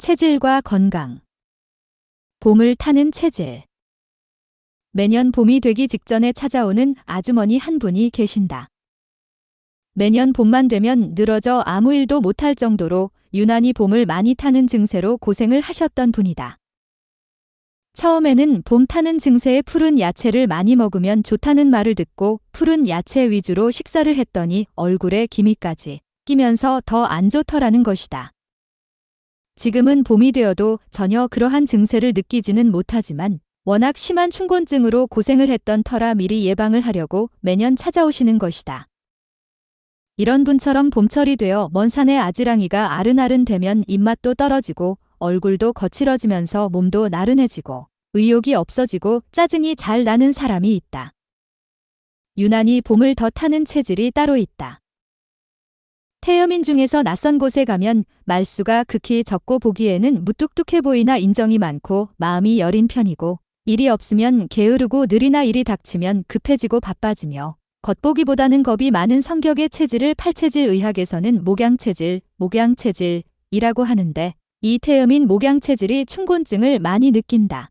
체질과 건강. 봄을 타는 체질. 매년 봄이 되기 직전에 찾아오는 아주머니 한 분이 계신다. 매년 봄만 되면 늘어져 아무 일도 못할 정도로 유난히 봄을 많이 타는 증세로 고생을 하셨던 분이다. 처음에는 봄 타는 증세에 푸른 야채를 많이 먹으면 좋다는 말을 듣고 푸른 야채 위주로 식사를 했더니 얼굴에 기미까지 끼면서 더 안 좋더라는 것이다. 지금은 봄이 되어도 전혀 그러한 증세를 느끼지는 못하지만 워낙 심한 춘곤증으로 고생을 했던 터라 미리 예방을 하려고 매년 찾아오시는 것이다. 이런 분처럼 봄철이 되어 먼 산의 아지랑이가 아른아른 되면 입맛도 떨어지고 얼굴도 거칠어지면서 몸도 나른해지고 의욕이 없어지고 짜증이 잘 나는 사람이 있다. 유난히 봄을 더 타는 체질이 따로 있다. 태음인 중에서 낯선 곳에 가면 말수가 극히 적고 보기에는 무뚝뚝해 보이나 인정이 많고 마음이 여린 편이고 일이 없으면 게으르고 느리나 일이 닥치면 급해지고 바빠지며 겉보기보다는 겁이 많은 성격의 체질을 팔체질 의학에서는 목양체질이라고 하는데 이 태음인 목양체질이 춘곤증을 많이 느낀다.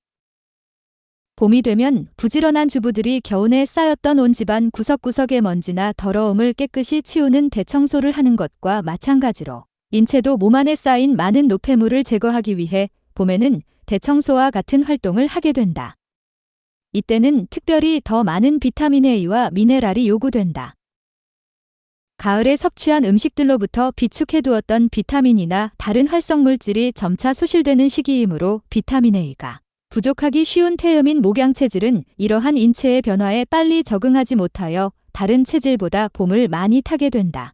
봄이 되면 부지런한 주부들이 겨우내 쌓였던 온 집안 구석구석의 먼지나 더러움을 깨끗이 치우는 대청소를 하는 것과 마찬가지로 인체도 몸 안에 쌓인 많은 노폐물을 제거하기 위해 봄에는 대청소와 같은 활동을 하게 된다. 이때는 특별히 더 많은 비타민 A와 미네랄이 요구된다. 가을에 섭취한 음식들로부터 비축해두었던 비타민이나 다른 활성물질이 점차 소실되는 시기이므로 비타민 A가 부족하기 쉬운 태음인 목양체질은 이러한 인체의 변화에 빨리 적응하지 못하여 다른 체질보다 봄을 많이 타게 된다.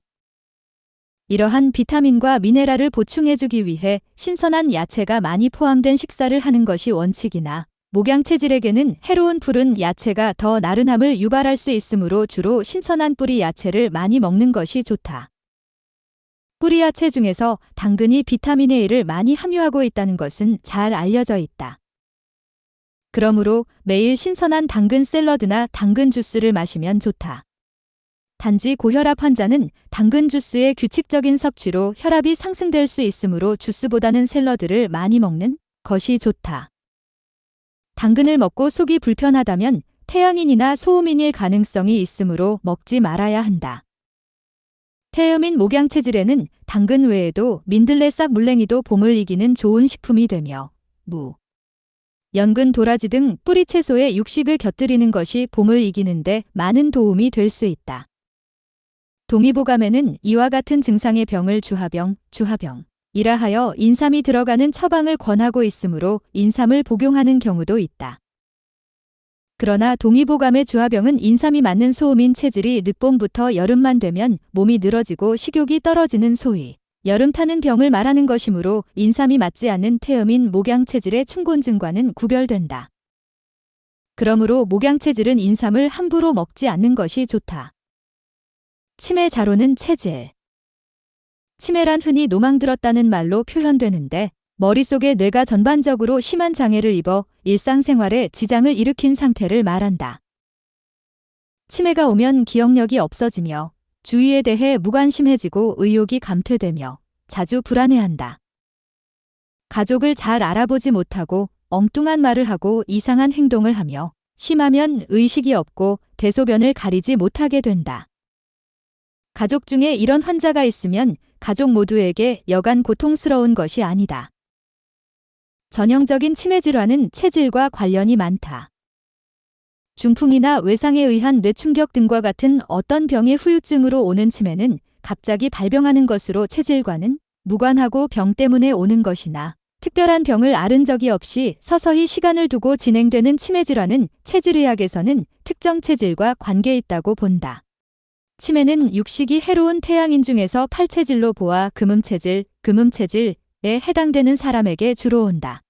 이러한 비타민과 미네랄을 보충해주기 위해 신선한 야채가 많이 포함된 식사를 하는 것이 원칙이나 목양체질에게는 해로운 푸른 야채가 더 나른함을 유발할 수 있으므로 주로 신선한 뿌리 야채를 많이 먹는 것이 좋다. 뿌리 야채 중에서 당근이 비타민 A를 많이 함유하고 있다는 것은 잘 알려져 있다. 그러므로 매일 신선한 당근 샐러드나 당근 주스를 마시면 좋다. 단지 고혈압 환자는 당근 주스의 규칙적인 섭취로 혈압이 상승될 수 있으므로 주스보다는 샐러드를 많이 먹는 것이 좋다. 당근을 먹고 속이 불편하다면 태양인이나 소음인일 가능성이 있으므로 먹지 말아야 한다. 태음인 목양체질에는 당근 외에도 민들레싹 물냉이도 봄을 이기는 좋은 식품이 되며 무, 연근, 도라지 등 뿌리 채소에 육식을 곁들이는 것이 봄을 이기는데 많은 도움이 될 수 있다. 동의보감에는 이와 같은 증상의 병을 주하병이라 하여 인삼이 들어가는 처방을 권하고 있으므로 인삼을 복용하는 경우도 있다. 그러나 동의보감의 주하병은 인삼이 맞는 소음인 체질이 늦봄부터 여름만 되면 몸이 늘어지고 식욕이 떨어지는 소위 여름 타는 병을 말하는 것이므로 인삼이 맞지 않는 태음인 목양체질의 춘곤증과는 구별된다. 그러므로 목양체질은 인삼을 함부로 먹지 않는 것이 좋다. 치매 잘 오는 체질. 치매란 흔히 노망들었다는 말로 표현되는데 머릿속의 뇌가 전반적으로 심한 장애를 입어 일상생활에 지장을 일으킨 상태를 말한다. 치매가 오면 기억력이 없어지며 주위에 대해 무관심해지고 의욕이 감퇴되며 자주 불안해한다. 가족을 잘 알아보지 못하고 엉뚱한 말을 하고 이상한 행동을 하며 심하면 의식이 없고 대소변을 가리지 못하게 된다. 가족 중에 이런 환자가 있으면 가족 모두에게 여간 고통스러운 것이 아니다. 전형적인 치매 질환은 체질과 관련이 많다. 중풍이나 외상에 의한 뇌충격 등과 같은 어떤 병의 후유증으로 오는 치매는 갑자기 발병하는 것으로 체질과는 무관하고 병 때문에 오는 것이나 특별한 병을 앓은 적이 없이 서서히 시간을 두고 진행되는 치매 질환은 체질의학에서는 특정 체질과 관계 있다고 본다. 치매는 육식이 해로운 태양인 중에서 팔체질로 보아 금음체질에 해당되는 사람에게 주로 온다.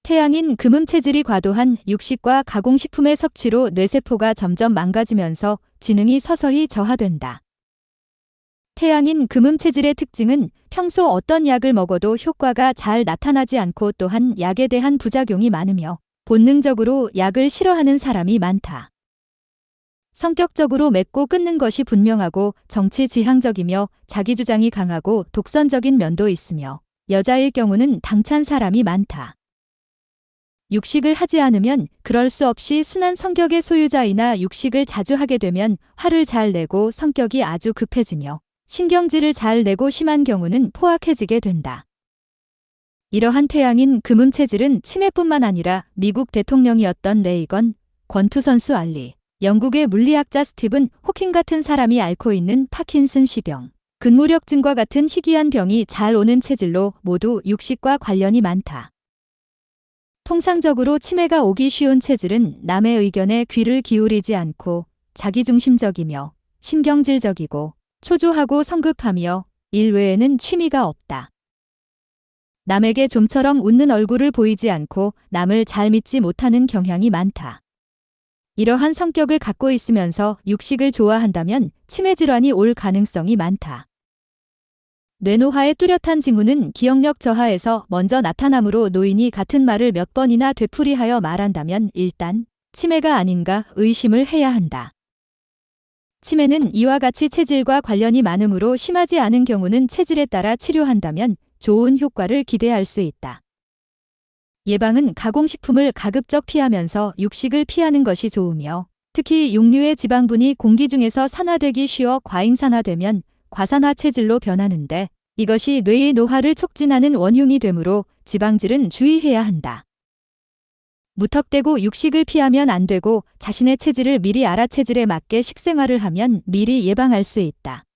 태양인 금음체질이 과도한 육식과 가공식품의 섭취로 뇌세포가 점점 망가지면서 지능이 서서히 저하된다. 태양인 금음체질의 특징은 평소 어떤 약을 먹어도 효과가 잘 나타나지 않고 또한 약에 대한 부작용이 많으며 본능적으로 약을 싫어하는 사람이 많다. 성격적으로 맺고 끊는 것이 분명하고 정치지향적이며 자기주장이 강하고 독선적인 면도 있으며 여자일 경우는 당찬 사람이 많다. 육식을 하지 않으면 그럴 수 없이 순한 성격의 소유자이나 육식을 자주 하게 되면 화를 잘 내고 성격이 아주 급해지며 신경질을 잘 내고 심한 경우는 포악해지게 된다. 이러한 태양인 금음 체질은 치매뿐만 아니라 미국 대통령이었던 레이건, 권투 선수 알리, 영국의 물리학자 스티븐 호킹 같은 사람이 앓고 있는 파킨슨시병, 근무력증과 같은 희귀한 병이 잘 오는 체질로 모두 육식과 관련이 많다. 통상적으로 치매가 오기 쉬운 체질은 남의 의견에 귀를 기울이지 않고 자기중심적이며 신경질적이고 초조하고 성급하며 일 외에는 취미가 없다. 남에게 좀처럼 웃는 얼굴을 보이지 않고 남을 잘 믿지 못하는 경향이 많다. 이러한 성격을 갖고 있으면서 육식을 좋아한다면 치매 질환이 올 가능성이 많다. 뇌노화의 뚜렷한 징후는 기억력 저하에서 먼저 나타나므로 노인이 같은 말을 몇 번이나 되풀이하여 말한다면 일단 치매가 아닌가 의심을 해야 한다. 치매는 이와 같이 체질과 관련이 많으므로 심하지 않은 경우는 체질에 따라 치료한다면 좋은 효과를 기대할 수 있다. 예방은 가공식품을 가급적 피하면서 육식을 피하는 것이 좋으며 특히 육류의 지방분이 공기 중에서 산화되기 쉬워 과잉산화되면 과산화 체질로 변하는데 이것이 뇌의 노화를 촉진하는 원흉이 되므로 지방질은 주의해야 한다. 무턱대고 육식을 피하면 안 되고 자신의 체질을 미리 알아 체질에 맞게 식생활을 하면 미리 예방할 수 있다.